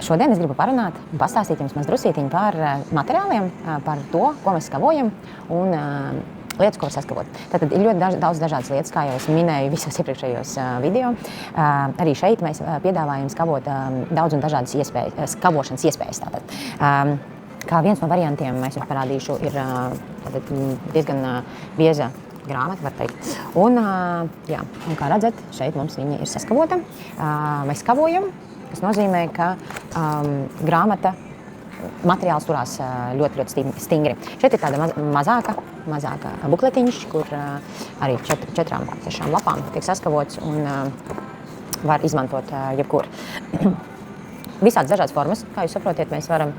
Šodien es gribu parunāt un pastāstīt jums drusītiņu par materiāliem, par to, ko mēs skavojam un lietas, ko var saskavot. Tātad ir ļoti daudz dažādas lietas, kā jau es minēju visos iepriekšējos video. Arī šeit mēs piedāvājam skavot daudz un dažādas iespējas, skavošanas iespējas. Tātad. Kā viens no variantiem, es jums parādīšu, ir diezgan bieza grāmata, var teikt. Un kā redzat, šeit mums viņa ir saskavota. Mēs skavojam. Tas nozīmē, ka grāmata materiāls turās ļoti stingri. Šeit ir tāda mazāka bukletiņš, kur arī 4-6 lapām tiek saskavots un var izmantot jebkur. Visādas dažādas formas, kā jūs saprotiet, mēs varam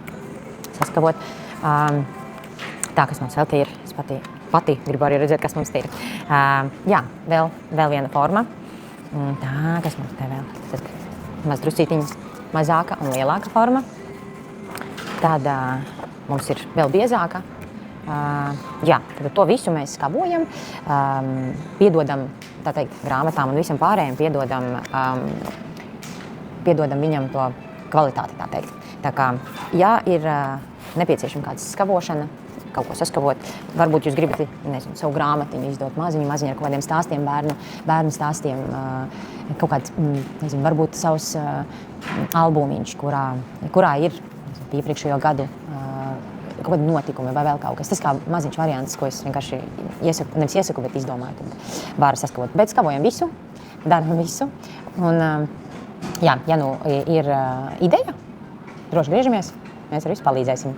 saskavot. Tā, kas mums vēl te ir, es pati gribu arī redzēt, kas mums te ir. Vēl viena forma. Tā, kas mums te vēl? Tad maz drusītiņas mazāka un lielāka forma. Tad mums ir vēl biezāka. Tad to visu mēs skavojam, piedodam, tā teikt, grāmatām un visam pārējiem, piedodam viņam to kvalitāti, tā teikt. Tā kā, ja ir nepieciešama kāda skavošana, kaut ko saskavot, varbūt jūs gribat, nezinu, savu grāmatiņu izdot maziņu ar kaut kādiem stāstiem, bērnu stāstiem, kaut kāds, nezinu, varbūt savs albumiņš, kurā ir iepriekšējo gadu kaut kādi notikumi vai vēl kaut kas. Tas kā maziņš variants, ko es vienkārši nevis iesaku, bet izdomāju, kad var saskavot. Bet skavojam visu, daram visu. Un, ja nu ir ideja, droši griežamies, mēs ar visu palīdzēsim.